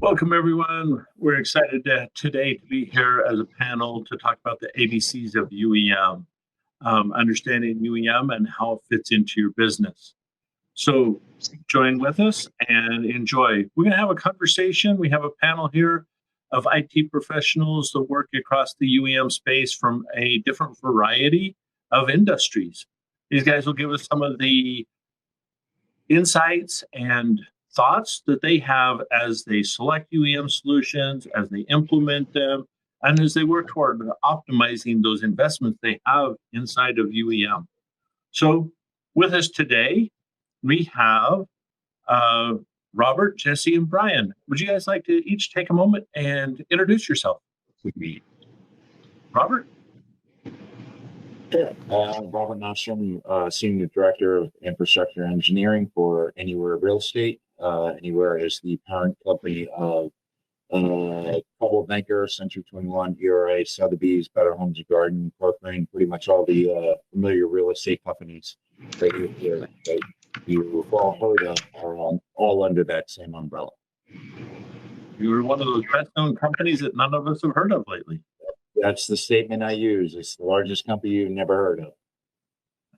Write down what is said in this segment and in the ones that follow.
Welcome, everyone. We're excited today to be here as a panel to talk about the ABCs of UEM, understanding UEM and how it fits into your business. So join with us and enjoy. We're going to have a conversation. We have a panel here of IT professionals that work across the UEM space from a different variety of industries. These guys will give us some of the insights and thoughts that they have as they select UEM solutions, as they implement them, and as they work toward optimizing those investments they have inside of UEM. So with us today, we have Robert, Jesse, and Brian. Would you guys like to each take a moment and introduce yourself? Robert? Robert Nostrum, Senior Director of Infrastructure Engineering for Anywhere Real Estate. Anywhere is the parent company of Coldwell Banker, Century 21, ERA, Sotheby's, Better Homes and Garden, Parkland, pretty much all the familiar real estate companies that you've all heard of are all under that same umbrella. You're one of those best-known companies that none of us have heard of lately. That's the statement I use. It's the largest company you've never heard of.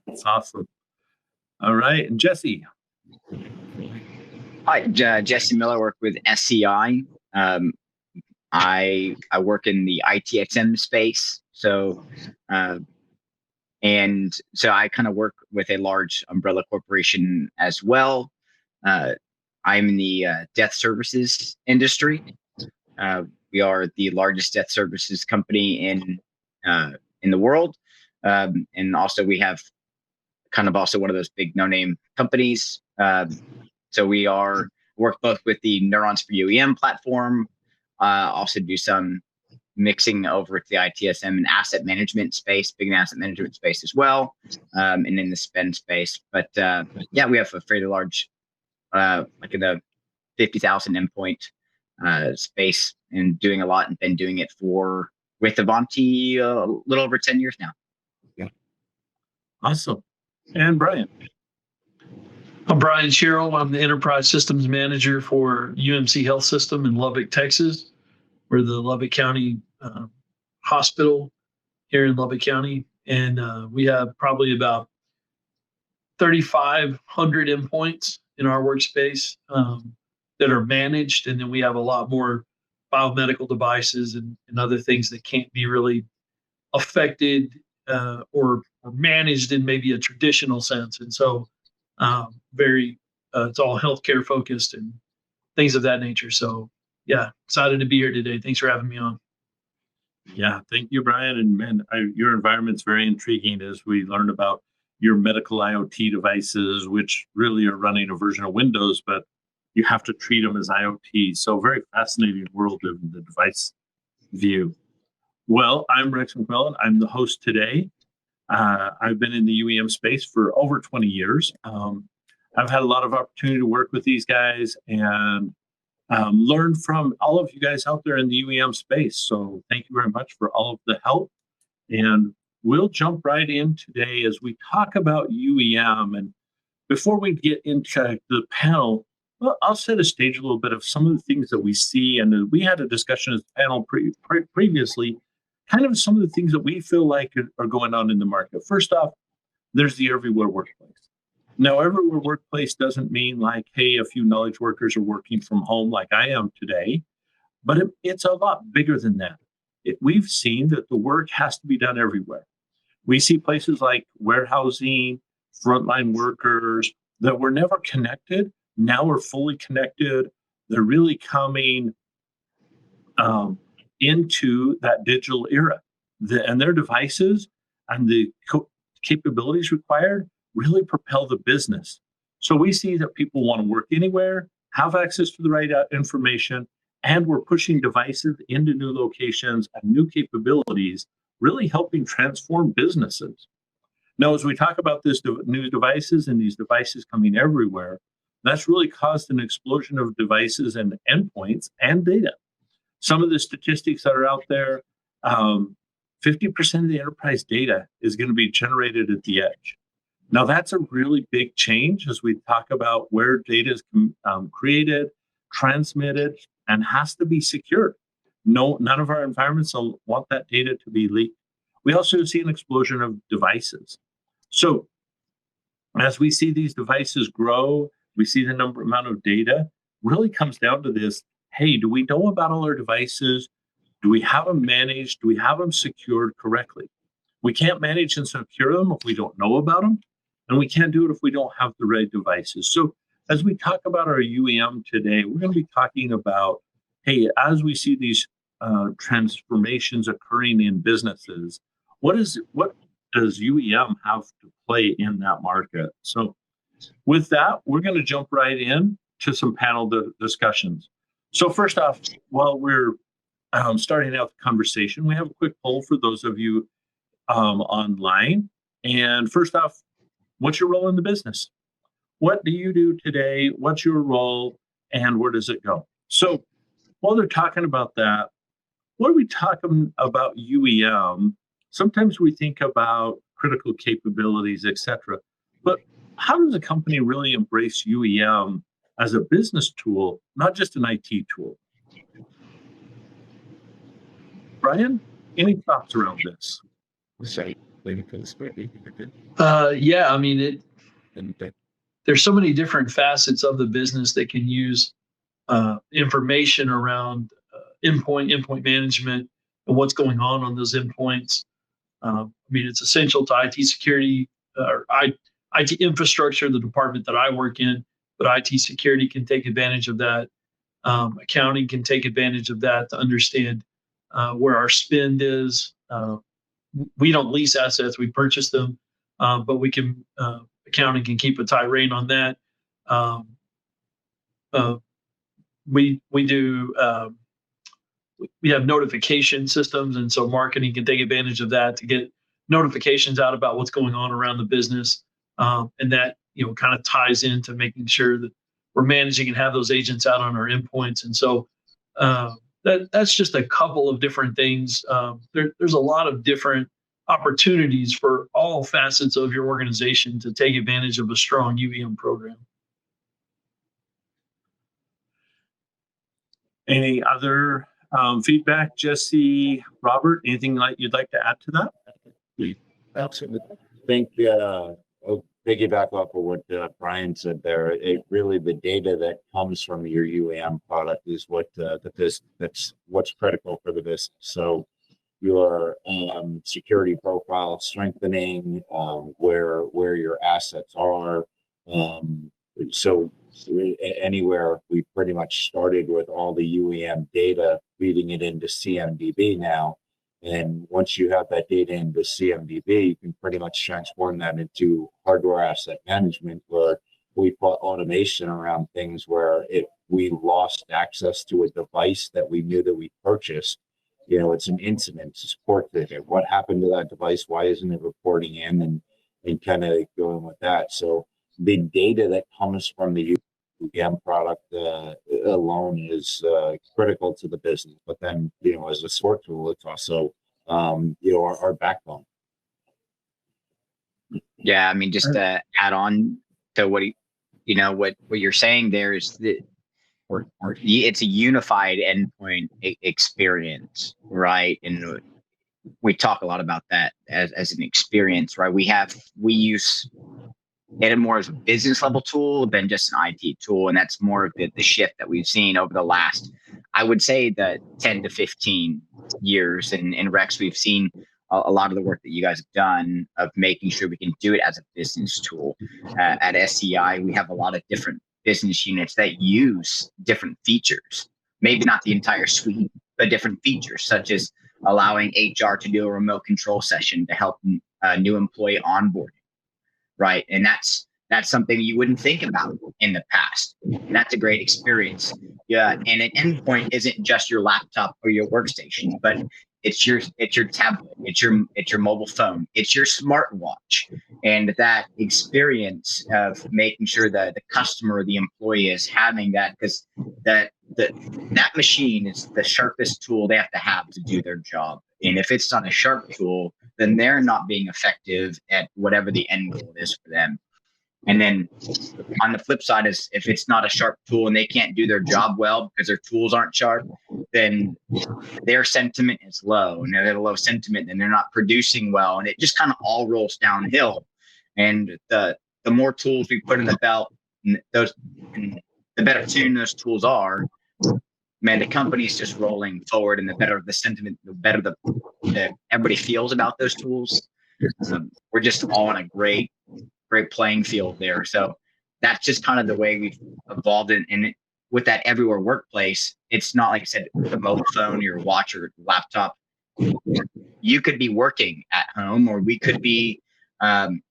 That's awesome. All right, and Jesse. Hi, Jesse Miller. Work with SCI. I work in the ITXM space. So I kind of work with a large umbrella corporation as well. I'm in the death services industry. We are the largest death services company in the world, and also we have kind of also one of those big no-name companies. So we work both with the Neurons for UEM platform, also do some mixing over to the ITSM and asset management space, big asset management space as well, and in the spend space. But yeah, we have a fairly large, like in the 50,000 endpoint space, and doing a lot, and been doing it with Ivanti a little over 10 years now. Yeah. Awesome. And Brian. I'm Brian Sherrill. I'm the Enterprise Systems Manager for UMC Health System in Lubbock, Texas. We're the Lubbock County hospital here in Lubbock County. And we have probably about 3,500 endpoints in our workspace that are managed. And then we have a lot more biomedical devices and other things that can't be really affected or managed in maybe a traditional sense. And so it's all healthcare focused and things of that nature. So yeah, excited to be here today. Thanks for having me on. Yeah, thank you, Brian. And man, your environment's very intriguing as we learn about your medical IoT devices, which really are running a version of Windows, but you have to treat them as IoT. So very fascinating world of the device view. Well, I'm Rex McMillan. I'm the host today. I've been in the UEM space for over 20 years. I've had a lot of opportunity to work with these guys and learn from all of you guys out there in the UEM space. So thank you very much for all of the help. And we'll jump right in today as we talk about UEM. And before we get into the panel, well, I'll set a stage a little bit of some of the things that we see. And we had a discussion as a panel previously, kind of some of the things that we feel like are going on in the market. First off, there's the everywhere workplace. Now, everywhere workplace doesn't mean like, hey, a few knowledge workers are working from home like I am today, but it's a lot bigger than that. We've seen that the work has to be done everywhere. We see places like warehousing, frontline workers that were never connected, now are fully connected. They're really coming into that digital era. And their devices and the capabilities required really propel the business. So we see that people want to work anywhere, have access to the right information, and we're pushing devices into new locations and new capabilities, really helping transform businesses. Now, as we talk about this new devices and these devices coming everywhere, that's really caused an explosion of devices and endpoints and data. Some of the statistics that are out there, 50% of the enterprise data is going to be generated at the edge. Now, that's a really big change as we talk about where data is created, transmitted, and has to be secured. No, none of our environments will want that data to be leaked. We also see an explosion of devices. So as we see these devices grow, we see the amount of data really comes down to this. Hey, do we know about all our devices? Do we have them managed? Do we have them secured correctly? We can't manage and secure them if we don't know about them, and we can't do it if we don't have the right devices. So as we talk about our UEM today, we're going to be talking about, hey, as we see these transformations occurring in businesses, what does UEM have to play in that market? So with that, we're going to jump right in to some panel discussions. So first off, while we're starting out the conversation, we have a quick poll for those of you online. And first off, what's your role in the business? What do you do today? What's your role, and where does it go? So while they're talking about that, when we talk about UEM, sometimes we think about critical capabilities, etc. But how does a company really embrace UEM as a business tool, not just an IT tool? Brian, any thoughts around this? Yeah, I mean, there's so many different facets of the business that can use information around endpoint management and what's going on those endpoints. I mean, it's essential to IT security or IT infrastructure, the department that I work in, but IT security can take advantage of that. Accounting can take advantage of that to understand where our spend is. We don't lease assets, we purchase them, but we can, accounting can keep a tight rein on that. We have notification systems, and so marketing can take advantage of that to get notifications out about what's going on around the business, and that kind of ties into making sure that we're managing and have those agents out on our endpoints. And so that's just a couple of different things. There's a lot of different opportunities for all facets of your organization to take advantage of a strong UEM program. Any other feedback, Jesse, Robert? Anything you'd like to add to that? Absolutely. I think I'll piggyback off of what Brian said there. Really, the data that comes from your UEM product is that's what's critical for the business. So your security profile strengthening, where your assets are. So anywhere, we pretty much started with all the UEM data, feeding it into CMDB now. And once you have that data into CMDB, you can pretty much transform that into hardware asset management, where we put automation around things where if we lost access to a device that we knew that we purchased, it's an incident, it's a support ticket. What happened to that device? Why isn't it reporting in? And kind of going with that. So the data that comes from the UEM product alone is critical to the business. But then, as a support tool, it's also, our backbone. Yeah, I mean, just to add on to what you're saying there is that it's a unified endpoint experience, right? And we talk a lot about that as an experience, right? We use it more as a business level tool than just an IT tool. And that's more of the shift that we've seen over the last, I would say, the 10 to 15 years. And in Rex, we've seen a lot of the work that you guys have done of making sure we can do it as a business tool. At SCI, we have a lot of different business units that use different features, maybe not the entire suite, but different features, such as allowing HR to do a remote control session to help a new employee onboarding. Right. And that's something you wouldn't think about in the past. And that's a great experience. Yeah. And an endpoint isn't just your laptop or your workstation, but it's your tablet, it's your mobile phone, it's your smartwatch. And that experience of making sure that the customer, the employee is having that, because that machine is the sharpest tool they have to do their job. And if it's not a sharp tool, then they're not being effective at whatever the end goal is for them. And then on the flip side is if it's not a sharp tool and they can't do their job well because their tools aren't sharp, then their sentiment is low, and they have a low sentiment and they're not producing well. And it just kind of all rolls downhill. And the more tools we put in the belt, and the better tuned those tools are, man, the company's just rolling forward, and the better the sentiment, the better the everybody feels about those tools. We're just all on a great playing field there. So that's just kind of the way we've evolved. And with that everywhere workplace, it's not like I said, the mobile phone, your watch, or laptop. You could be working at home, or we could be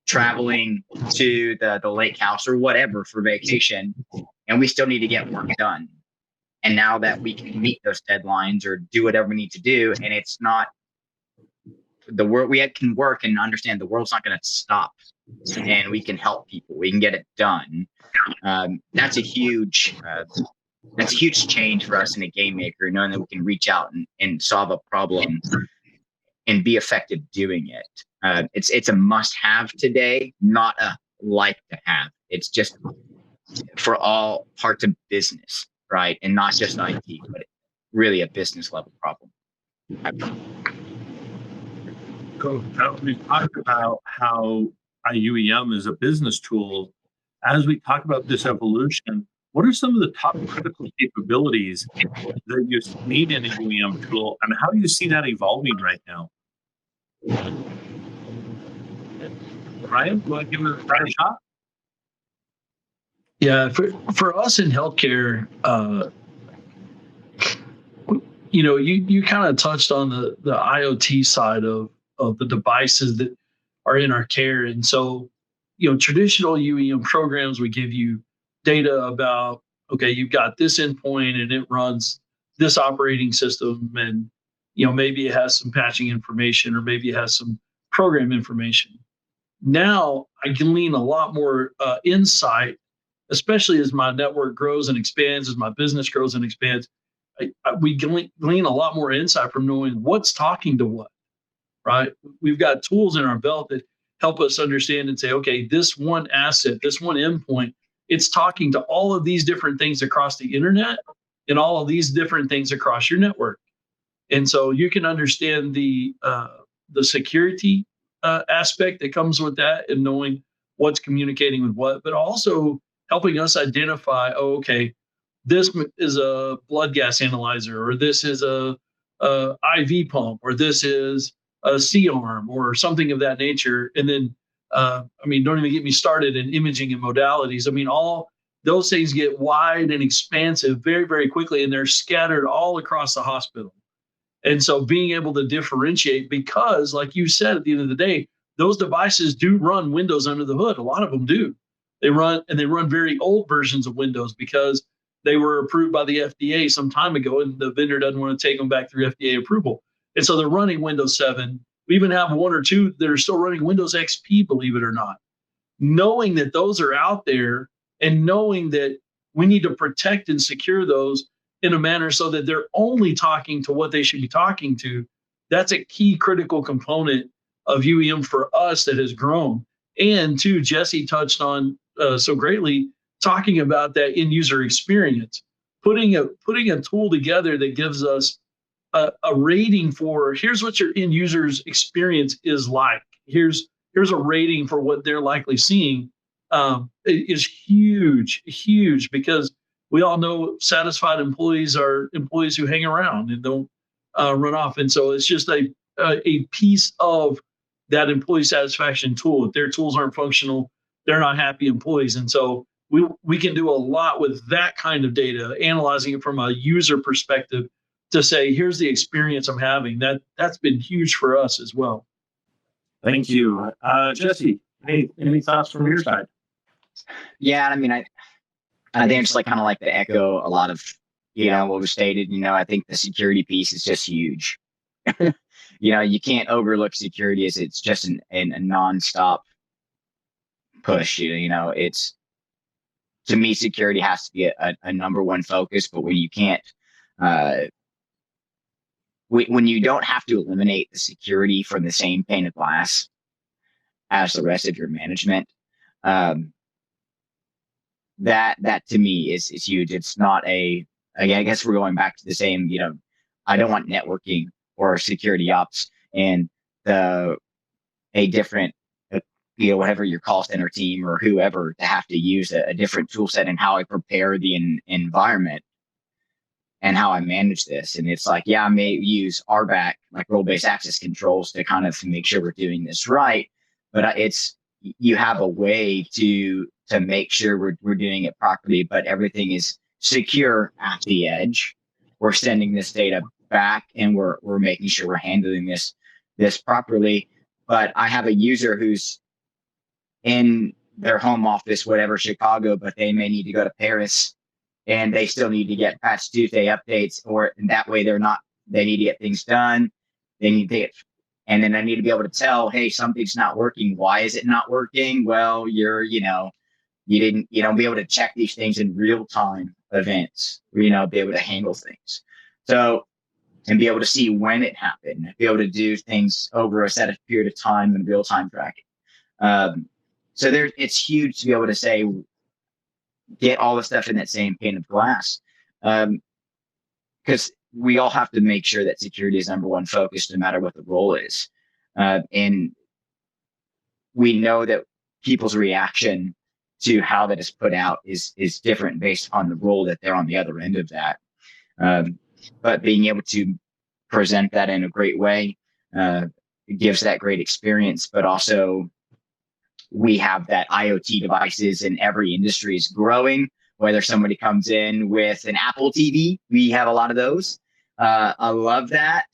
traveling to the lake house or whatever for vacation, and we still need to get work done. And now that we can meet those deadlines or do whatever we need to do, and it's not the world, we can work and understand the world's not going to stop, and we can help people. We can get it done. That's a huge change for us in a game maker, knowing that we can reach out and solve a problem and be effective doing it. It's a must-have today, not a like-to-have. It's just for all parts of business, right? And not just IT, but really a business level problem. We talked about how UEM is a business tool. As we talk about this evolution, what are some of the top critical capabilities that you need in a UEM tool, and how do you see that evolving right now? Ryan, do you want to give it a shot? Yeah, for us in healthcare, you kind of touched on the IoT side of the devices that are in our care. And so, traditional UEM programs would give you data about, okay, you've got this endpoint and it runs this operating system, and maybe it has some patching information, or maybe it has some program information. Now I can glean a lot more insight, especially as my network grows and expands, as my business grows and expands. We glean a lot more insight from knowing what's talking to what, right? We've got tools in our belt that help us understand and say, okay, this one asset, this one endpoint, it's talking to all of these different things across the internet and all of these different things across your network. And so you can understand the security aspect that comes with that, and knowing what's communicating with what, but also helping us identify, okay, this is a blood gas analyzer, or this is a IV pump, or this is a C-arm, or something of that nature. And then, don't even get me started in imaging and modalities. All those things get wide and expansive very, very quickly, and they're scattered all across the hospital. And so being able to differentiate, because like you said, at the end of the day, those devices do run Windows under the hood. A lot of them do. They run very old versions of Windows because they were approved by the FDA some time ago, and the vendor doesn't want to take them back through FDA approval. And so they're running Windows 7. We even have one or two that are still running Windows XP, believe it or not. Knowing that those are out there, and knowing that we need to protect and secure those in a manner so that they're only talking to what they should be talking to, that's a key critical component of UEM for us that has grown. And too, Jesse touched on so greatly, talking about that end user experience, putting a tool together that gives us a rating for, here's what your end user's experience is like. Here's a rating for what they're likely seeing. It is huge, because we all know satisfied employees are employees who hang around and don't run off. And so it's just a piece of that employee satisfaction tool. If their tools aren't functional, they're not happy employees. And so we can do a lot with that kind of data, analyzing it from a user perspective to say, here's the experience I'm having. That's been huge for us as well. Thank you. Jesse, any thoughts from your side? Yeah, I think it's kind of to echo a lot of what was stated. I think the security piece is just huge. You can't overlook security, as it's just a nonstop push. It's, to me, security has to be a number one focus. But when you can't, when you don't have to eliminate the security from the same pane of glass as the rest of your management, that to me is huge. It's not I guess we're going back to the same, I don't want networking or security ops and a different, whatever your call center team or whoever to have to use a different tool set and how I prepare the environment and how I manage this. And it's like, yeah, I may use RBAC, like role-based access controls, to kind of make sure we're doing this right. But you have a way to make sure we're doing it properly, but everything is secure at the edge. We're sending this data back and we're making sure we're handling this properly. But I have a user who's in their home office, whatever, Chicago, but they may need to go to Paris and they still need to get Patch Tuesday updates, or that way they need to get things done. They need to get, and then I need to be able to tell, hey, something's not working. Why is it not working? Well, you don't be able to check these things in real time events, be able to handle things. So, and be able to see when it happened, be able to do things over a set of period of time and real time tracking. So it's huge to be able to say, get all the stuff in that same pane of glass. Because we all have to make sure that security is number one focus, no matter what the role is. And we know that people's reaction to how that is put out is different based on the role that they're on the other end of that. But being able to present that in a great way gives that great experience, but also we have that IoT devices in every industry is growing, whether somebody comes in with an Apple TV, we have a lot of those. I love that.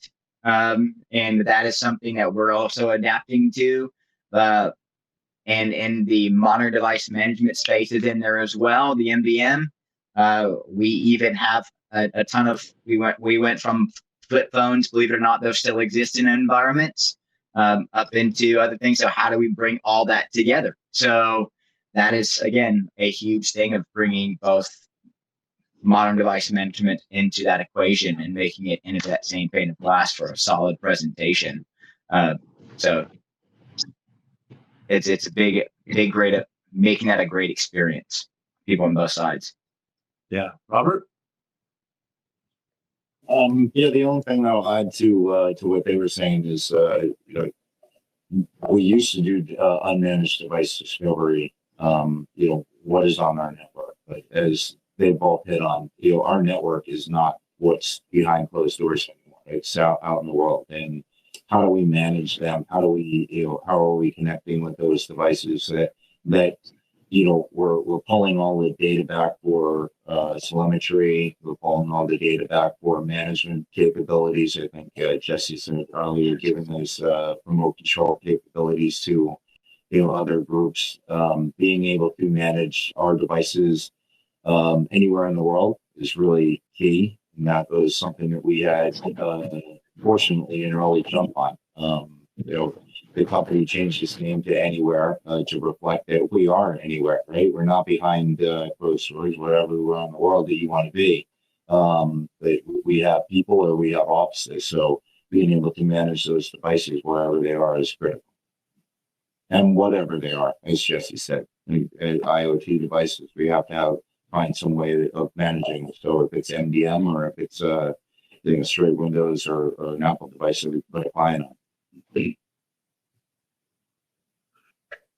And that is something that we're also adapting to. And in the modern device management space is in there as well, the MDM. We even have a ton of, we went from flip phones, believe it or not, those still exist in environments, up into other things. So how do we bring all that together? So that is, again, a huge thing of bringing both modern device management into that equation and making it into that same pane of glass for a solid presentation. So it's a big, great, making that a great experience, people on both sides. Yeah. Robert? The only thing I'll add to what they were saying is, we used to do unmanaged device discovery. What is on our network? But as they both hit on, our network is not what's behind closed doors anymore. It's out in the world. And how do we manage them? How are we connecting with those devices that we're pulling all the data back for telemetry. We're pulling all the data back for management capabilities. I think Jesse said earlier, giving those remote control capabilities to other groups. Being able to manage our devices anywhere in the world is really key. And that was something that we had, fortunately, an early jump on. The company changed its name to Anywhere to reflect that we are anywhere, right? We're not behind closed doors, wherever around the world that you want to be. But we have people or we have offices. So being able to manage those devices wherever they are is critical. And whatever they are, as Jesse said, IoT devices, we have to find some way of managing. So if it's MDM or if it's straight Windows or an Apple device that we put a client on.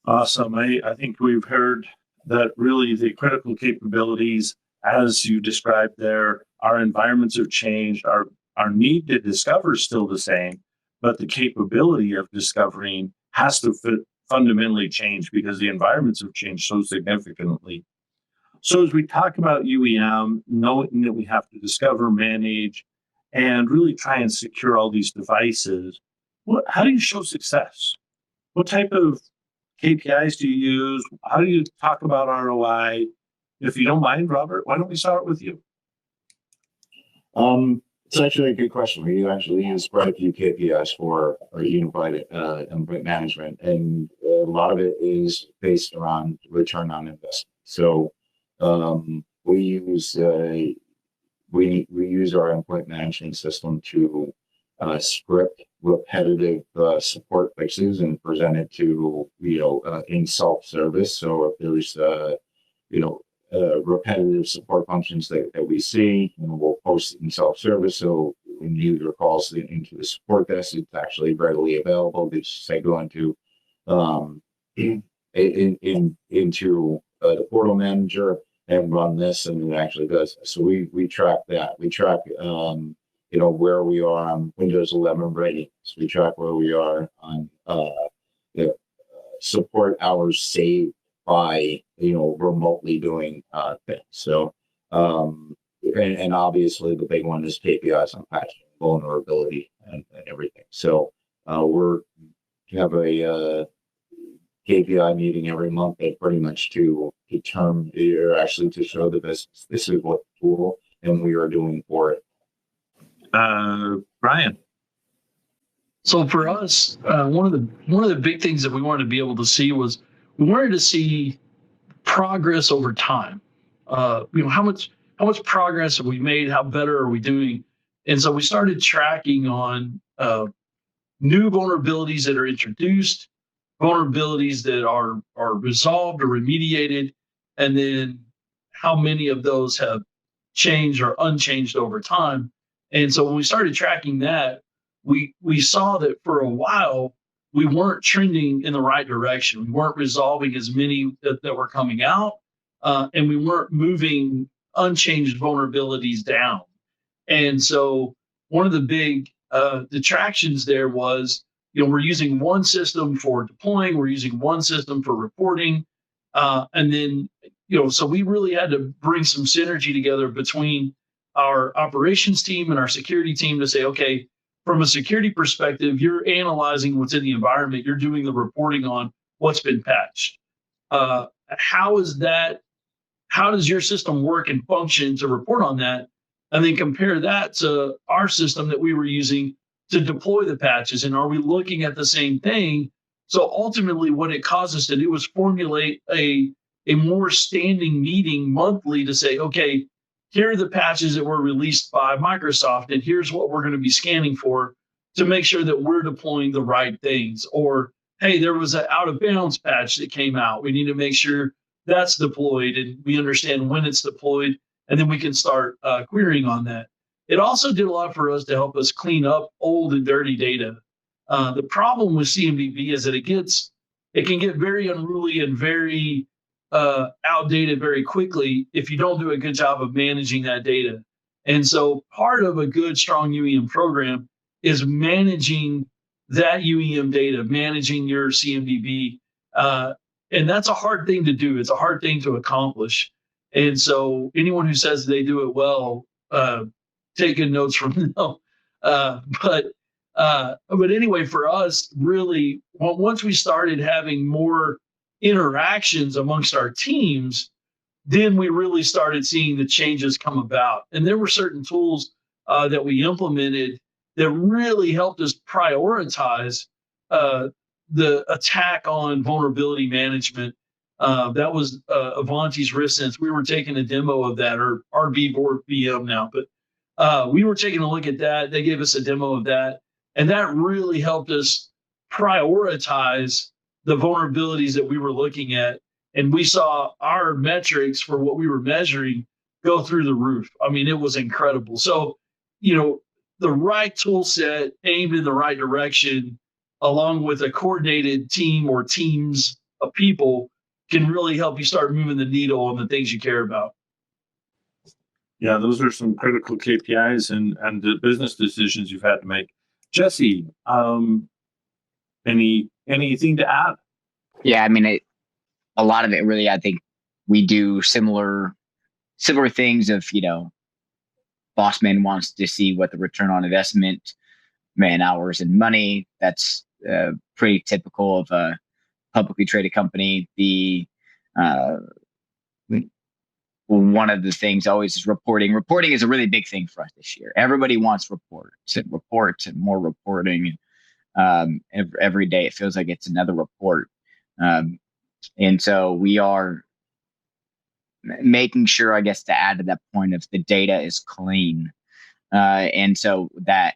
Awesome. I think we've heard that really the critical capabilities, as you described there, our environments have changed. Our need to discover is still the same, but the capability of discovering has to fundamentally change because the environments have changed so significantly. So as we talk about UEM, knowing that we have to discover, manage, and really try and secure all these devices, how do you show success? What type of KPIs do you use? How do you talk about ROI? If you don't mind, Robert, why don't we start with you? It's actually a good question. We actually use quite a few KPIs for our Unified Endpoint Management, and a lot of it is based around return on investment. So we use our endpoint management system to script repetitive support fixes and present it to in self-service. So if there's repetitive support functions that we see, and we'll post it in self-service. So when the user calls into the support desk, it's actually readily available. They just say go into into the portal manager and run this, and it actually does. So we track that. We track where we are on Windows 11 ready. So we track where we are on the support hours saved by remotely doing things. So and obviously the big one is KPIs on patching, vulnerability, and everything. So we have a KPI meeting every month, that pretty much to determine, or actually to show the business this is what tool and we are doing for it. Brian. So for us, one of the big things that we wanted to be able to see was we wanted to see progress over time. How much progress have we made? How better are we doing? And so we started tracking on new vulnerabilities that are introduced, vulnerabilities that are resolved or remediated, and then how many of those have changed or unchanged over time. And so when we started tracking that, we saw that for a while we weren't trending in the right direction. We weren't resolving as many that were coming out, and we weren't moving unchanged vulnerabilities down. And so one of the big detractions there was, we're using one system for deploying, we're using one system for reporting, and then so we really had to bring some synergy together between our operations team and our security team to say, okay, from a security perspective, you're analyzing what's in the environment, you're doing the reporting on what's been patched. How does your system work and function to report on that? And then compare that to our system that we were using to deploy the patches. And are we looking at the same thing? So ultimately what it caused us to do was formulate a more standing meeting monthly to say, okay, here are the patches that were released by Microsoft, and here's what we're going to be scanning for to make sure that we're deploying the right things. Or, hey, there was an out of bounds patch that came out. We need to make sure that's deployed and we understand when it's deployed, and then we can start querying on that. It also did a lot for us to help us clean up old and dirty data. The problem with CMDB is that it can get very unruly and very outdated very quickly if you don't do a good job of managing that data. And so part of a good, strong UEM program is managing that UEM data, managing your CMDB. And that's a hard thing to do. It's a hard thing to accomplish. And so anyone who says they do it well, take good notes from them. But anyway, for us, really, once we started having more interactions amongst our teams, then we really started seeing the changes come about. And there were certain tools that we implemented that really helped us prioritize the attack on vulnerability management. That was Ivanti's risk sense. We were taking a demo of that, or RB or VM now, but we were taking a look at that. They gave us a demo of that, and that really helped us prioritize the vulnerabilities that we were looking at. And we saw our metrics for what we were measuring go through the roof. I mean, it was incredible. So, the right tool set aimed in the right direction, along with a coordinated team or teams of people, can really help you start moving the needle on the things you care about. Yeah, those are some critical KPIs and the business decisions you've had to make. Jesse, anything to add? Yeah, I mean, a lot of it really, I think we do similar things of, boss man wants to see what the return on investment, man hours and money. That's pretty typical of a publicly traded company. One of the things always is reporting. Reporting is a really big thing for us this year. Everybody wants reports and more reporting. Every day it feels like it's another report. And so we are making sure, I guess, to add to that point, of the data is clean. And so that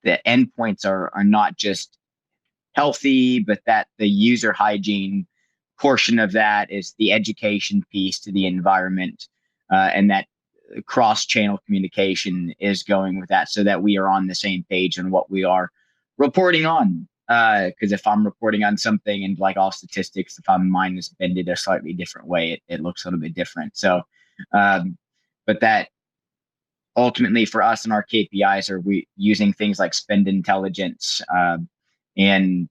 the endpoints are not just healthy, but that the user hygiene portion of that is the education piece to the environment, and that cross-channel communication is going with that, so that we are on the same page on what we are reporting on. Because if I'm reporting on something, and like all statistics, if mine is bended a slightly different way, it looks a little bit different. So, but that ultimately for us and our KPIs are we using things like spend intelligence, and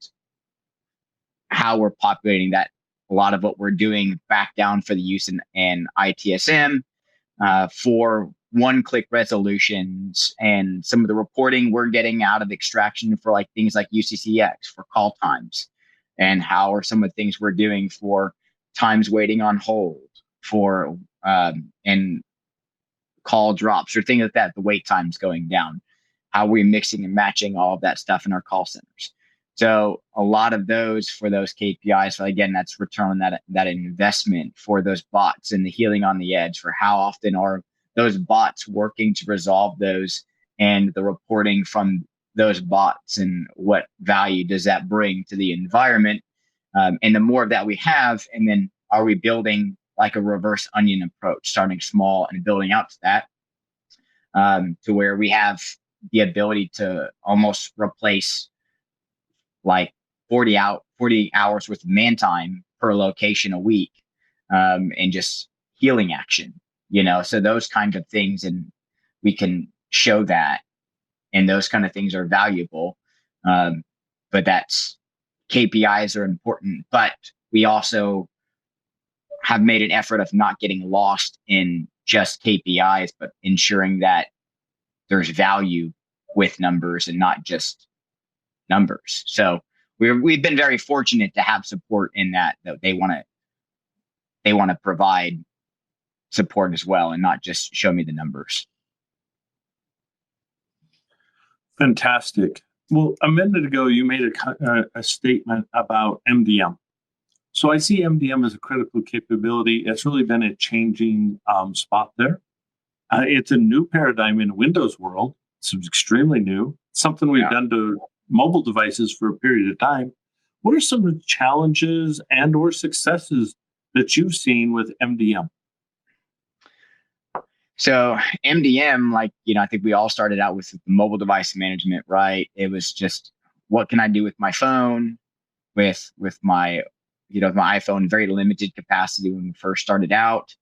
how we're populating that. A lot of what we're doing back down for the use in ITSM, for one-click resolutions, and some of the reporting we're getting out of extraction for like things like UCCX for call times, and how are some of the things we're doing for times waiting on hold for and call drops or things like that. The wait times going down. How are we mixing and matching all of that stuff in our call centers? So a lot of those for those KPIs. So again, that's return on that investment for those bots and the healing on the edge for how often are those bots working to resolve those, and the reporting from those bots and what value does that bring to the environment. And the more of that we have, and then are we building like a reverse onion approach, starting small and building out to that, to where we have the ability to almost replace like 40 hours worth of man time per location a week, and just healing action, so those kinds of things, and we can show that, and those kind of things are valuable. But that's KPIs are important, but we also have made an effort of not getting lost in just KPIs, but ensuring that there's value with numbers and not just numbers. So we've been very fortunate to have support in that they want to provide support as well, and not just show me the numbers. Fantastic. Well, a minute ago, you made a statement about MDM. So I see MDM as a critical capability. It's really been a changing spot there. It's a new paradigm in Windows world. It's extremely new. Something we've done to mobile devices for a period of time. What are some of the challenges and or successes that you've seen with MDM? So MDM, I think we all started out with mobile device management, right? It was just, what can I do with my phone, with my, my iPhone, very limited capacity when we first started out,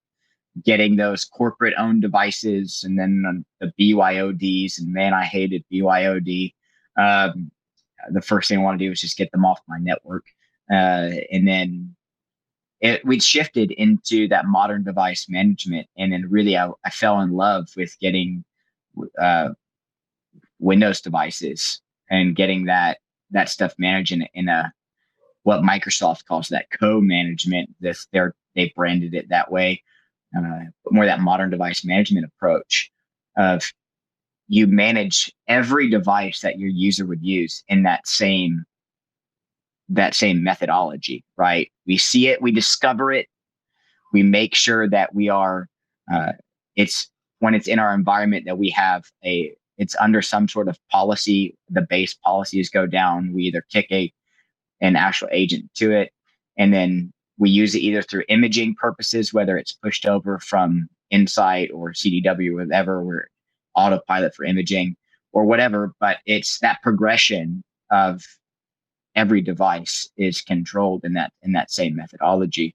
getting those corporate owned devices, and then the BYODs, and man, I hated BYOD. The first thing I want to do is just get them off my network. And then we shifted into that modern device management. And then really, I fell in love with getting Windows devices and getting that stuff managed in a what Microsoft calls that co-management. They branded it that way. More that modern device management approach of you manage every device that your user would use in that same methodology, right? We see it, we discover it, we make sure that we are, it's when it's in our environment that we have it's under some sort of policy, the base policies go down, we either kick an actual agent to it, and then we use it either through imaging purposes, whether it's pushed over from Insight or CDW, or whatever, we're autopilot for imaging or whatever, but it's that progression of every device is controlled in that same methodology.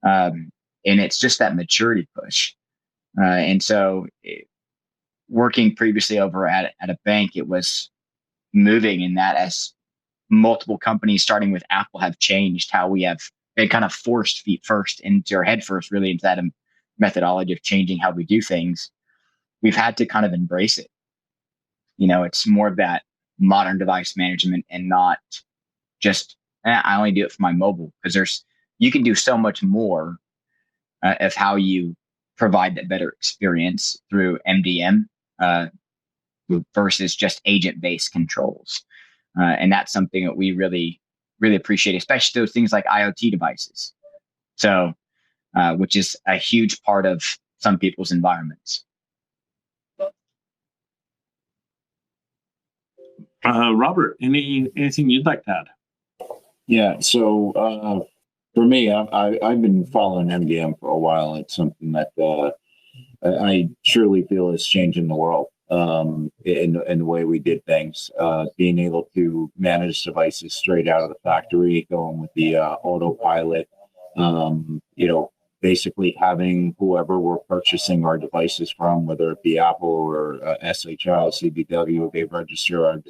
And it's just that maturity push. And so working previously over at a bank, it was moving in that as multiple companies, starting with Apple, have changed how we have been kind of forced feet first into, or head first really, into that methodology of changing how we do things. We've had to kind of embrace it. It's more of that modern device management, and not just, I only do it for my mobile, because you can do so much more of how you provide that better experience through MDM versus just agent-based controls. And that's something that we really, really appreciate, especially those things like IoT devices. So, which is a huge part of some people's environments. Robert, anything you'd like to add? Yeah. So For me, I've been following MDM for a while. It's something that I truly feel is changing the world in the way we did things. Being able to manage devices straight out of the factory, going with the autopilot, basically having whoever we're purchasing our devices from, whether it be Apple or SHL, CBW, they register our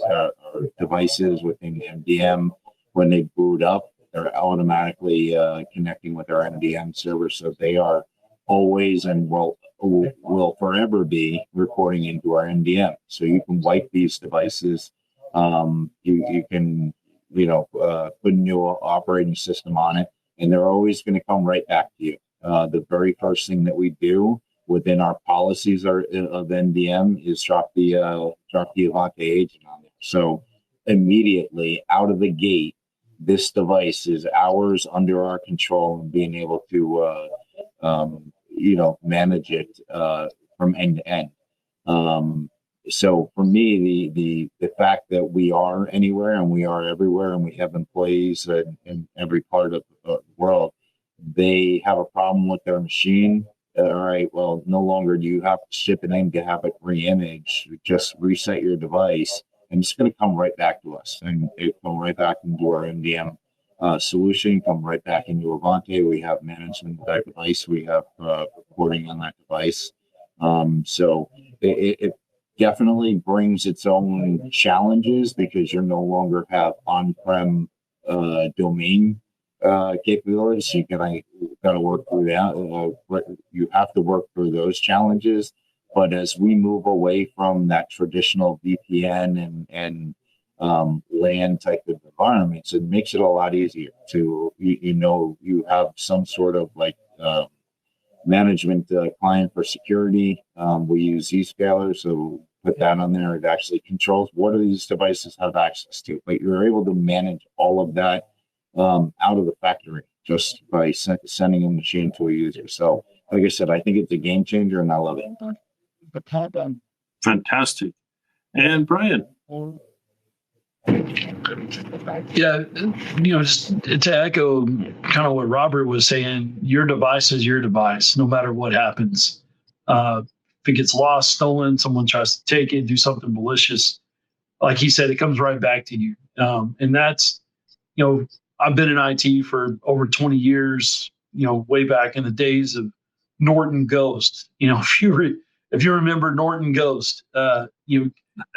devices within MDM. When they boot up, they're automatically connecting with our MDM server, so they are always and will forever be reporting into our MDM. So you can wipe these devices. You can put a new operating system on it, and they're always going to come right back to you. The very first thing that we do within our policies of MDM is drop the Ivanti agent on there. So immediately out of the gate, this device is ours, under our control, and being able to manage it from end to end. So for me, the fact that we are anywhere and we are everywhere and we have employees in every part of the world, they have a problem with their machine. All right, well, no longer do you have to ship it in to have it re-imaged. Just reset your device, and it's going to come right back to us, and it come right back into our MDM solution, come right back into Ivanti. We have management of that device. We have reporting on that device. So it definitely brings its own challenges, because you no longer have on-prem domain capabilities. So you got to work through that. You have to work through those challenges. But as we move away from that traditional VPN and LAN type of environments, it makes it a lot easier to you have some sort of management client for security. We use Zscaler, so put that on there. It actually controls what do these devices have access to. But you're able to manage all of that out of the factory just by sending a machine to a user. So, like I said, I think it's a game changer, and I love it. Fantastic. And Brian. Yeah, just to echo kind of what Robert was saying, your device is your device, no matter what happens. If it gets lost, stolen, someone tries to take it, do something malicious, like he said, it comes right back to you. And that's, I've been in IT for over 20 years, way back in the days of Norton Ghost. If you remember Norton Ghost,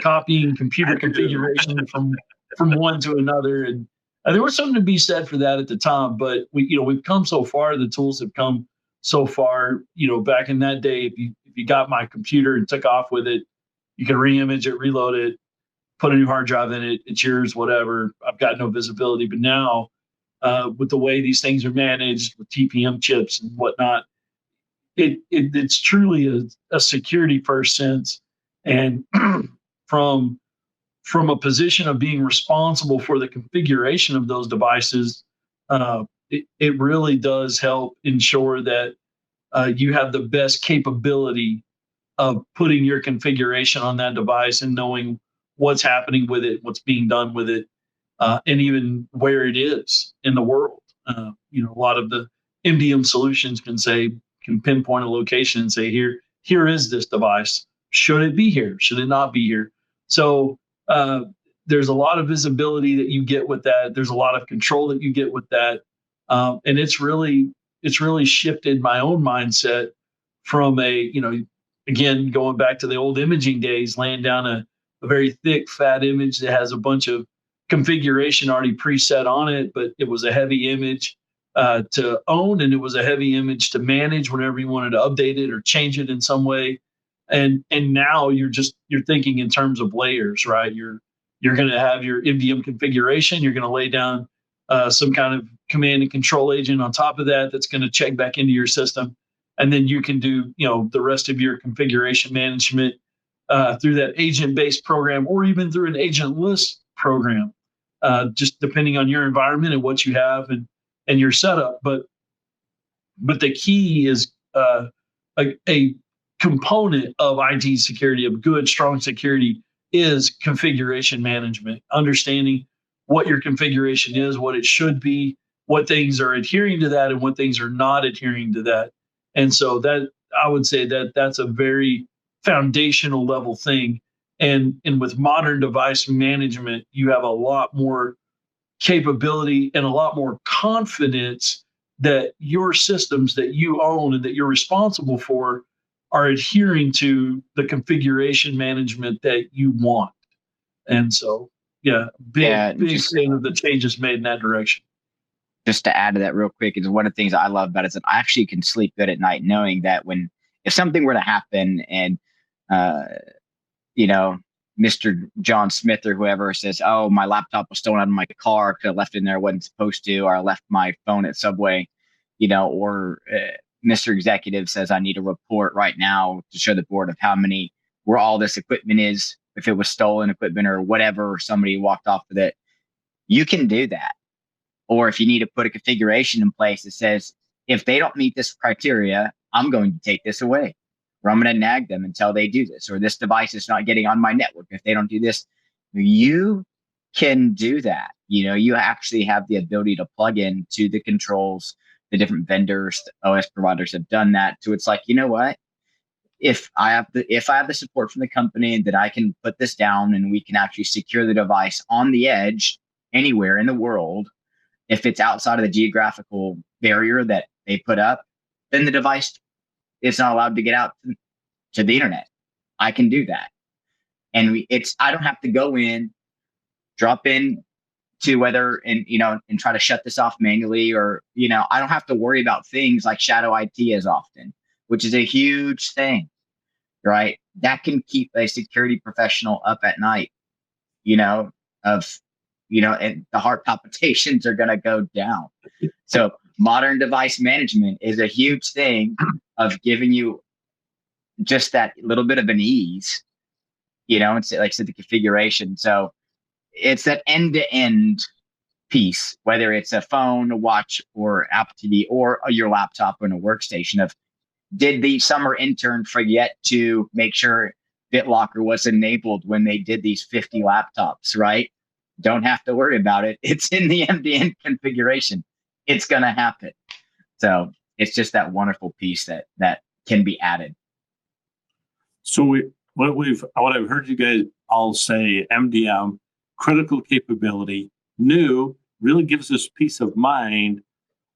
copying computer configuration from one to another, and there was something to be said for that at the time. But we've come so far. The tools have come so far. Back in that day, if you got my computer and took off with it, you can re-image it, reload it, put a new hard drive in it. It's yours, whatever. I've got no visibility. But now, with the way these things are managed with TPM chips and whatnot, it's truly a security first sense. And from a position of being responsible for the configuration of those devices, it really does help ensure that you have the best capability of putting your configuration on that device and knowing what's happening with it, what's being done with it, and even where it is in the world. A lot of the MDM solutions can pinpoint a location and say, here is this device. Should it be here? Should it not be here? So there's a lot of visibility that you get with that. There's a lot of control that you get with that. And it's really shifted my own mindset from again, going back to the old imaging days, laying down a very thick, fat image that has a bunch of configuration already preset on it, but it was a heavy image to own, and it was a heavy image to manage whenever you wanted to update it or change it in some way. And now you're thinking in terms of layers, right? You're going to have your MDM configuration. You're going to lay down some kind of command and control agent on top of that that's going to check back into your system, and then you can do the rest of your configuration management through that agent-based program, or even through an agentless program, just depending on your environment and what you have and your setup. But the key is a component of IT security, of good, strong security, is configuration management, understanding what your configuration is, what it should be, what things are adhering to that and what things are not adhering to that. And so that I would say that that's a very foundational level thing. And with modern device management, you have a lot more capability and a lot more confidence that your systems that you own and that you're responsible for are adhering to the configuration management that you want. And so, yeah, Yeah, big fan of the changes made in that direction. just to add to that real quick, is one of the things I love about it is that I actually can sleep good at night knowing that if something were to happen and, uh, you know, Mr. John Smith or whoever says, "Oh, my laptop was stolen out of my car because I left it in there, I wasn't supposed to, or I left my phone at Subway," or Mr. Executive says, "I need a report right now to show the board of where all this equipment is, if it was stolen equipment or whatever, or somebody walked off with it." You can do that. Or if you need to put a configuration in place that says, if they don't meet this criteria, I'm going to take this away, or I'm going to nag them until they do this, or this device is not getting on my network if they don't do this. You can do that. You actually have the ability to plug in to the controls. The different vendors, the OS providers have done that. So it's like, you know what? If I have the support from the company, that I can put this down and we can actually secure the device on the edge anywhere in the world. If it's outside of the geographical barrier that they put up, then the device is not allowed to get out to the internet. I can do that. And I don't have to go in, drop in to and try to shut this off manually, or, I don't have to worry about things like shadow IT as often, which is a huge thing, right? That can keep a security professional up at night, and the heart palpitations are going to go down. So modern device management is a huge thing of giving you just that little bit of an ease, it's like I said, the configuration. So it's that end-to-end piece, whether it's a phone, a watch, or Apple TV, or your laptop and a workstation, of, did the summer intern forget to make sure BitLocker was enabled when they did these 50 laptops, right? Don't have to worry about it. It's in the MDM configuration. It's going to happen. So it's just that wonderful piece that can be added. So what I've heard you guys all say, MDM, critical capability, new, really gives us peace of mind.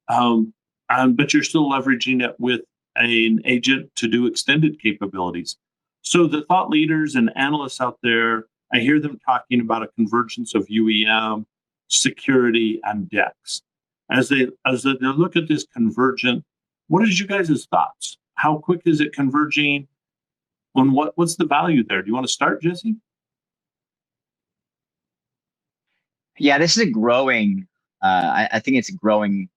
But you're still leveraging it with an agent to do extended capabilities. So the thought leaders and analysts out there, I hear them talking about a convergence of UEM, security, and DEX. As they look at this convergent, what is you guys' thoughts? How quick is it converging? And what's the value there? Do you want to start, Jesse? Yeah, this is a growing. I think it's a growing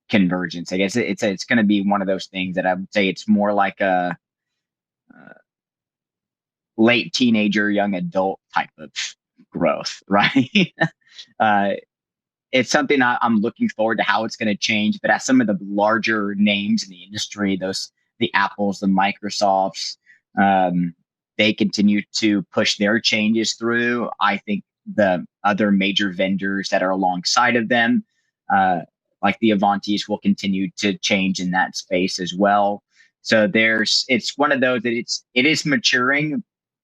convergence. I guess it's going to be one of those things that I would say it's more like a late teenager, young adult type of growth, right? It's something I'm looking forward to how it's going to change. But as some of the larger names in the industry, the Apples, the Microsofts, they continue to push their changes through. I think the other major vendors that are alongside of them, like the Ivantis, will continue to change in that space as well. So it's one of those that it is maturing,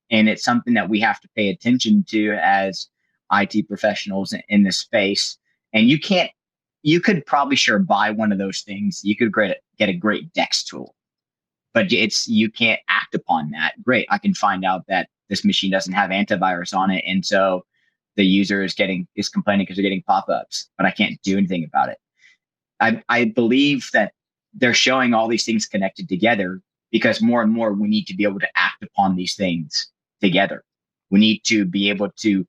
and it's something that we have to pay attention to as IT professionals in this space. And you could probably buy one of those things. You could get a great DEX tool, but you can't act upon that. Great, I can find out that this machine doesn't have antivirus on it, and so the user is complaining because they're getting pop-ups, but I can't do anything about it. I believe that they're showing all these things connected together because more and more we need to be able to act upon these things together. We need to be able to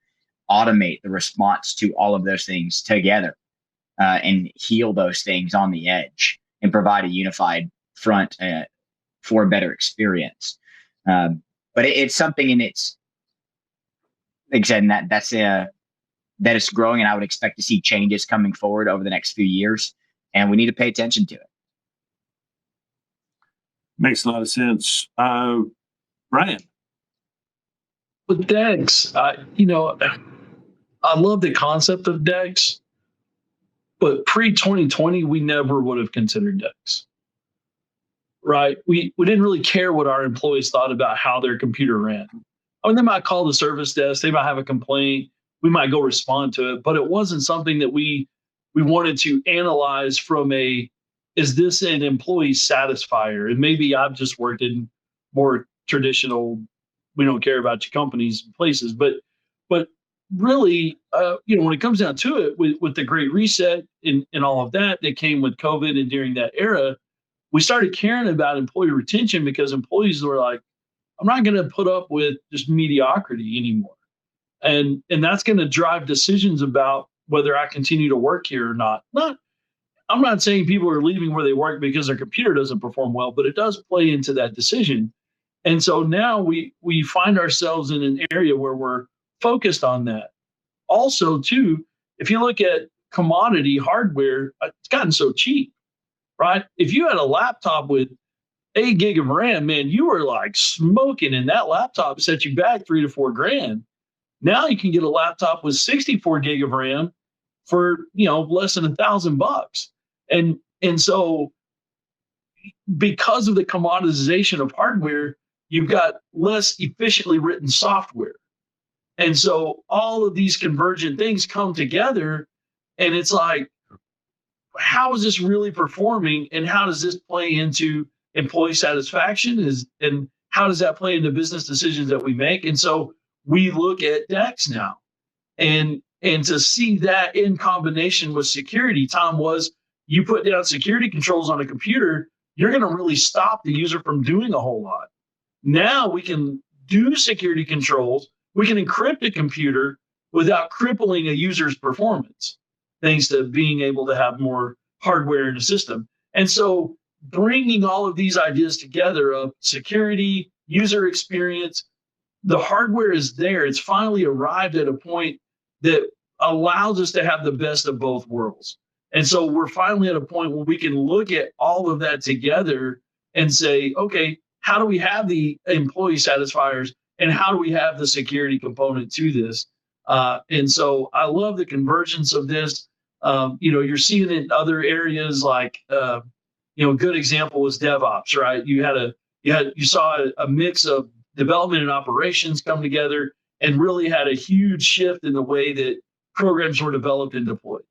automate the response to all of those things together, and heal those things on the edge and provide a unified front for a better experience. But it's something, and it's, like I said, that is growing, and I would expect to see changes coming forward over the next few years, and we need to pay attention to it. Makes a lot of sense. Brian? With DEX, I love the concept of DEX, But pre-2020, we never would have considered DEX, right? We didn't really care what our employees thought about how their computer ran. I mean, they might call the service desk, they might have a complaint, we might go respond to it, but it wasn't something that we wanted to analyze from is this an employee satisfier? And maybe I've just worked in more traditional, we don't care about your companies and places, but really, when it comes down to it, with the Great Reset and all of that came with COVID and during that era, we started caring about employee retention because employees were like, I'm not going to put up with just mediocrity anymore. And that's going to drive decisions about whether I continue to work here or not. I'm not saying people are leaving where they work because their computer doesn't perform well, but it does play into that decision. And so now we find ourselves in an area where we're focused on that. Also, too, if you look at commodity hardware, it's gotten so cheap, right? If you had a laptop with 8 gig of RAM, man, you were like smoking, and that laptop set you back $3 to $4 grand. Now you can get a laptop with 64 gig of RAM for less than $1,000. And so because of the commoditization of hardware, you've got less efficiently written software. And so all of these convergent things come together, and it's like, how is this really performing, and how does this play into employee satisfaction, and how does that play into business decisions that we make? And so we look at DEX now, and to see that in combination with security, Tom, was you put down security controls on a computer, you're going to really stop the user from doing a whole lot. Now we can do security controls. We can encrypt a computer without crippling a user's performance, thanks to being able to have more hardware in the system. And so bringing all of these ideas together of security, user experience, the hardware is there. It's finally arrived at a point that allows us to have the best of both worlds. And so we're finally at a point where we can look at all of that together and say, okay, how do we have the employee satisfiers, and how do we have the security component to this? And so I love the convergence of this. You're seeing it in other areas like, a good example was DevOps, right? You saw a mix of development and operations come together and really had a huge shift in the way that programs were developed and deployed.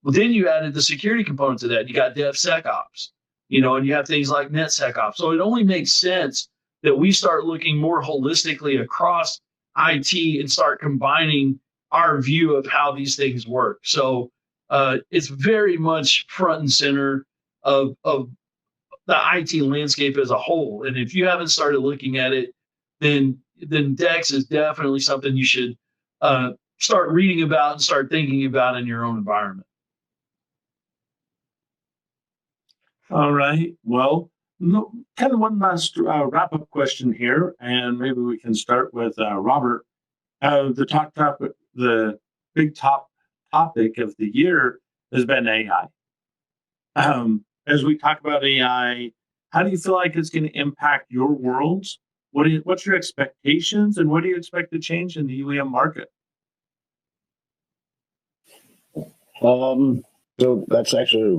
Well, then you added the security component to that. You got DevSecOps, and you have things like NetSecOps. So it only makes sense that we start looking more holistically across IT and start combining our view of how these things work. So it's very much front and center of the IT landscape as a whole. And if you haven't started looking at it, then DEX is definitely something you should start reading about and start thinking about in your own environment. All right. Well, kind of one last wrap-up question here, and maybe we can start with Robert. The big top topic of the year has been AI. As we talk about AI, how do you feel like it's going to impact your worlds? What's your expectations, and what do you expect to change in the UEM market? So that's actually a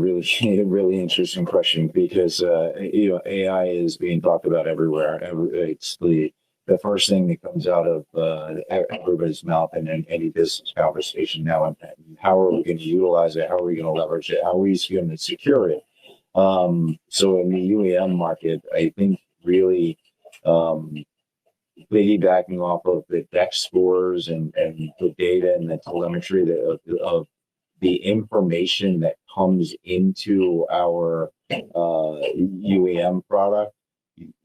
really interesting question, because AI is being talked about everywhere. It's the first thing that comes out of everybody's mouth in any business conversation now. And how are we going to utilize it? How are we going to leverage it? How are we going to secure it? So in the UEM market, I think really piggybacking off of the DEX scores and the data and the telemetry of the information that comes into our UEM product,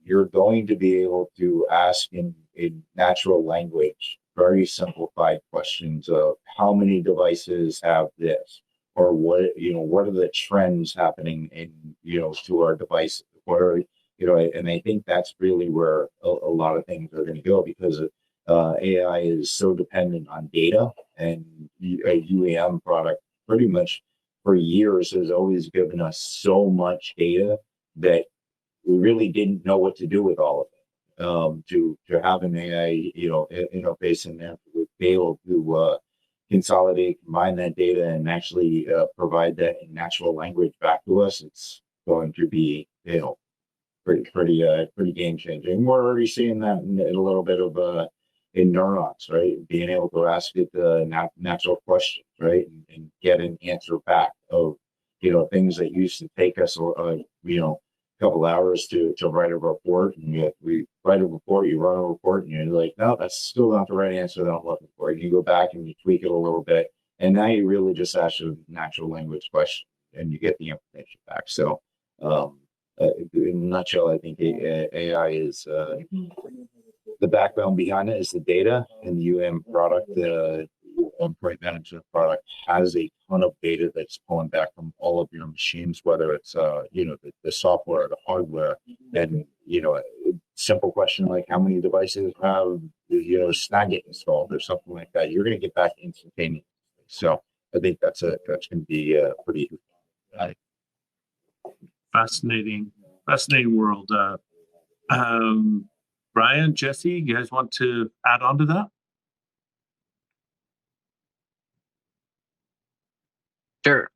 you're going to be able to ask in natural language very simplified questions of how many devices have this, or what are the trends happening in to our devices, and I think that's really where a lot of things are going to go, because AI is so dependent on data, and a UEM product pretty much for years has always given us so much data that we really didn't know what to do with all of it. To have an AI interface in there to be able to consolidate, combine that data, and actually provide that in natural language back to us, it's going to be, pretty game changing. We're already seeing that in a little bit of in neurons, right? Being able to ask it natural questions, right, and get an answer back of things that used to take us couple hours to write a report, and we write a report, you run a report, and you're like, no, that's still not the right answer that I'm looking for. And you go back and you tweak it a little bit, and now you really just ask a natural language question, and you get the information back. So, in a nutshell, I think AI is the backbone behind it is the data, and the UEM product, the endpoint management product, has a ton of data that's pulling back from all of your machines, whether it's the software or the hardware. And a simple question like how many devices have Snagit installed or something like that, you're going to get back instantaneously. So I think that's going to be pretty Fascinating world. Brian, Jesse, you guys want to add on to that? Sure.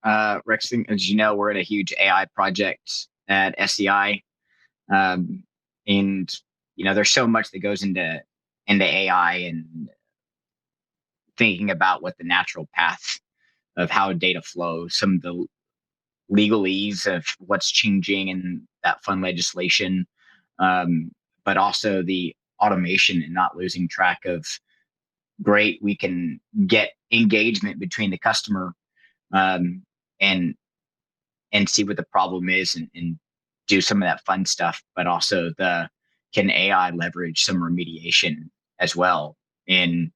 Rex, as you know, we're in a huge AI project at SEI. And, there's so much that goes into AI and thinking about what the natural path of how data flows, some of the legalese of what's changing in that fund legislation, but also the automation and not losing track of, great, we can get engagement between the customer and see what the problem is and do some of that fun stuff, but also can AI leverage some remediation as well in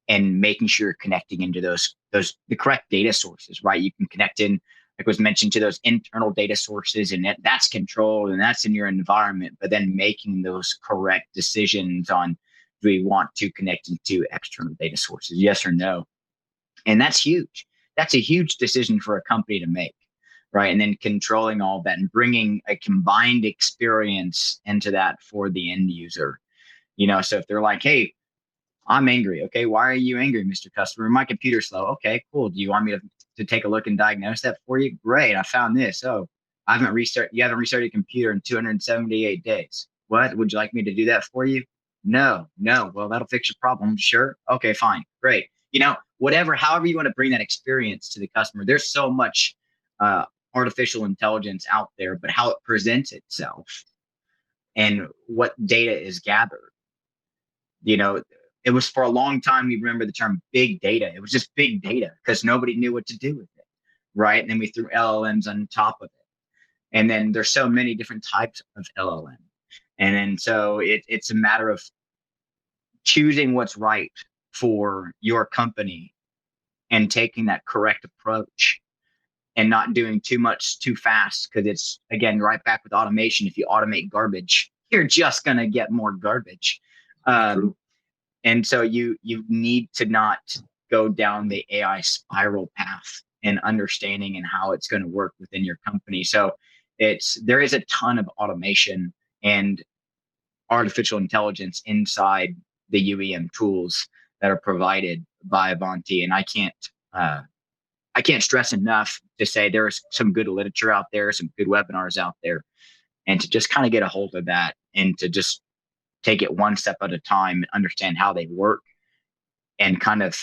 and making sure you're connecting into the correct data sources, right? You can connect in, like was mentioned, to those internal data sources, and that's controlled and that's in your environment, but then making those correct decisions on, do we want to connect into external data sources, yes or no? And that's huge. That's a huge decision for a company to make, right? And then controlling all that and bringing a combined experience into that for the end user. So if they're like, hey, I'm angry. Okay, why are you angry, Mr. Customer? My computer's slow. Okay, cool. Do you want me to take a look and diagnose that for you? Great, I found this. Oh, you haven't restarted your computer in 278 days. What? Would you like me to do that for you? No. Well, that'll fix your problem. Sure. Okay, fine. Great. However you want to bring that experience to the customer. There's so much artificial intelligence out there, but how it presents itself and what data is gathered. It was, for a long time, we remember the term big data. It was just big data because nobody knew what to do with it, right? And then we threw LLMs on top of it. And then there's so many different types of LLM. And then so it's a matter of choosing what's right for your company and taking that correct approach and not doing too much too fast, because it's, again, right back with automation. If you automate garbage, you're just going to get more garbage. And so you need to not go down the AI spiral path and understanding and how it's going to work within your company. So there is a ton of automation and artificial intelligence inside the UEM tools that are provided by Ivanti. And I can't stress enough to say there's some good literature out there, some good webinars out there, and to just kind of get a hold of that and to just take it one step at a time and understand how they work and kind of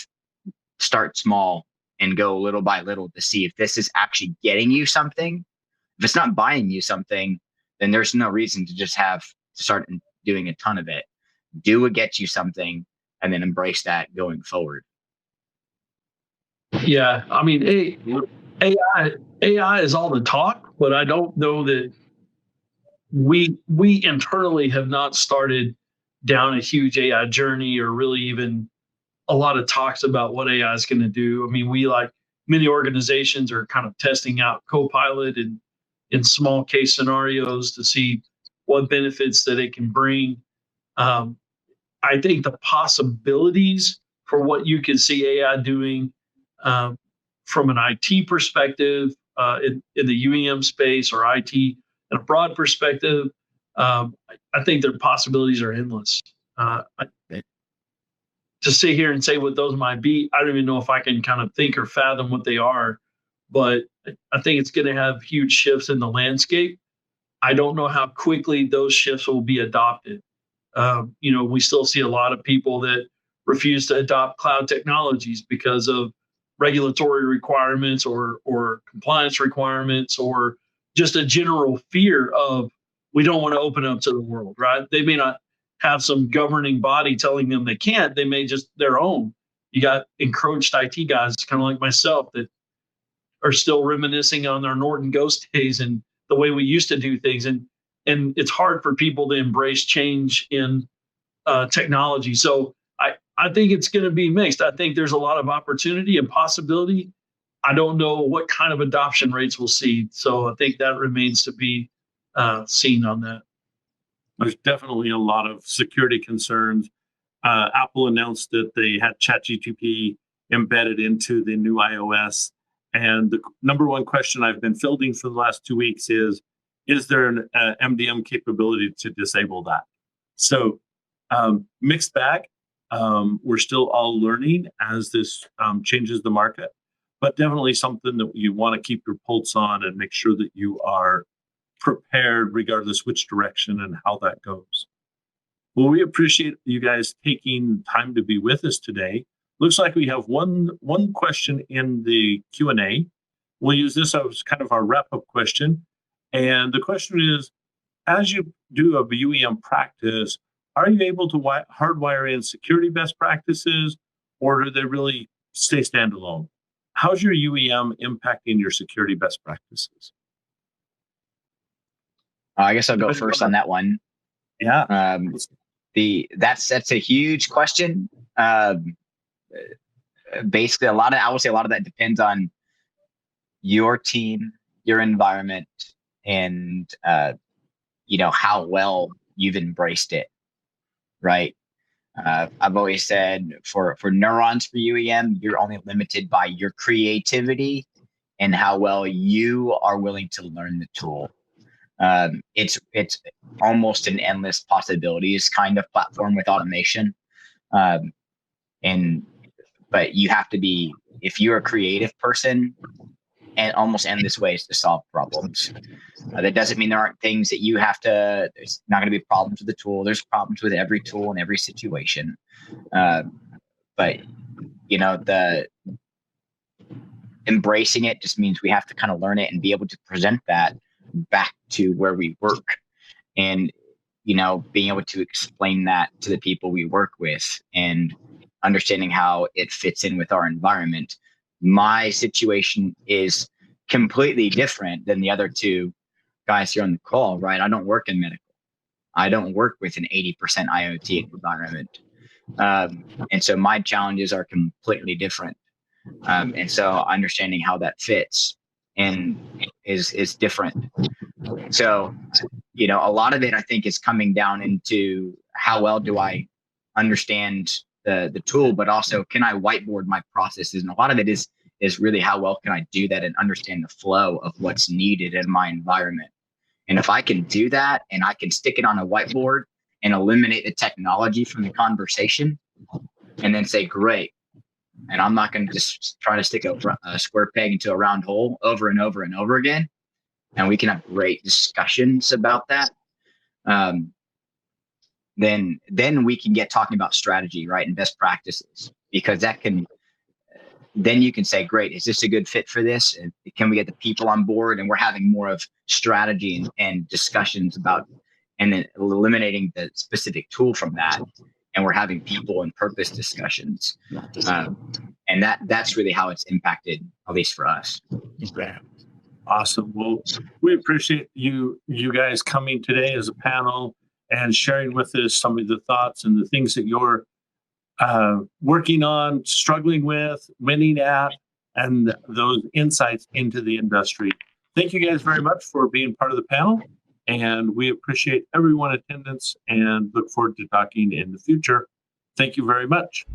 start small and go little by little to see if this is actually getting you something. If it's not buying you something, then there's no reason to just start doing a ton of it. Do what gets you something and then embrace that going forward. Yeah. I mean, AI is all the talk, but I don't know that we internally have not started down a huge AI journey or really even a lot of talks about what AI is going to do. I mean, we, like many organizations, are kind of testing out Copilot in small case scenarios to see what benefits that it can bring. I think the possibilities for what you can see AI doing from an IT perspective in the UEM space, or IT in a broad perspective, I think their possibilities are endless. to sit here and say what those might be, I don't even know if I can kind of think or fathom what they are. But I think it's going to have huge shifts in the landscape. I don't know how quickly those shifts will be adopted. We still see a lot of people that refuse to adopt cloud technologies because of regulatory requirements or compliance requirements, or just a general fear of, we don't want to open up to the world, right? They may not have some governing body telling them they can't. They may just their own. You got encroached IT guys, kind of like myself, that are still reminiscing on our Norton Ghost days and the way we used to do things. And it's hard for people to embrace change in technology. So I think it's going to be mixed. I think there's a lot of opportunity and possibility. I don't know what kind of adoption rates we'll see. So I think that remains to be seen on that. There's definitely a lot of security concerns. Apple announced that they had ChatGPT embedded into the new iOS. And the number one question I've been fielding for the last 2 weeks is there an MDM capability to disable that? So mixed bag. We're still all learning as this changes the market, but definitely something that you want to keep your pulse on and make sure that you are prepared regardless which direction and how that goes. Well, we appreciate you guys taking time to be with us today. Looks like we have one question in the Q&A. We'll use this as kind of our wrap-up question. And the question is, as you do a UEM practice, are you able to hardwire in security best practices, or do they really stay standalone? How's your UEM impacting your security best practices? I guess I'll go first on that one. Yeah. That's a huge question. Basically, I would say a lot of that depends on your team, your environment, and how well you've embraced it. Right. I've always said for neurons for UEM, you're only limited by your creativity and how well you are willing to learn the tool. It's almost an endless possibilities kind of platform with automation. But you have to be, if you're a creative person, and almost endless ways to solve problems. That doesn't mean there aren't things that you have to, there's not going to be problems with the tool. There's problems with every tool in every situation. But the embracing it just means we have to kind of learn it and be able to present that back to where we work, and being able to explain that to the people we work with and understanding how it fits in with our environment. My situation is completely different than the other two guys here on the call, right? I don't work in medical. I don't work with an 80% IoT environment. And so my challenges are completely different. And so understanding how that fits and is different. So, a lot of it, I think, is coming down into how well do I understand the tool, but also can I whiteboard my processes? And a lot of it is really how well can I do that and understand the flow of what's needed in my environment. And if I can do that and I can stick it on a whiteboard and eliminate the technology from the conversation and then say, great. And I'm not going to just try to stick a square peg into a round hole over and over and over again. And we can have great discussions about that. Then we can get talking about strategy, right, and best practices, because then you can say, great, is this a good fit for this? And can we get the people on board? And we're having more of strategy and discussions about, and then eliminating the specific tool from that. And we're having people and purpose discussions. And that's really how it's impacted, at least for us. Okay. Awesome. Well, we appreciate you guys coming today as a panel and sharing with us some of the thoughts and the things that you're working on, struggling with, winning at, and those insights into the industry. Thank you guys very much for being part of the panel, and we appreciate everyone in attendance and look forward to talking in the future. Thank you very much.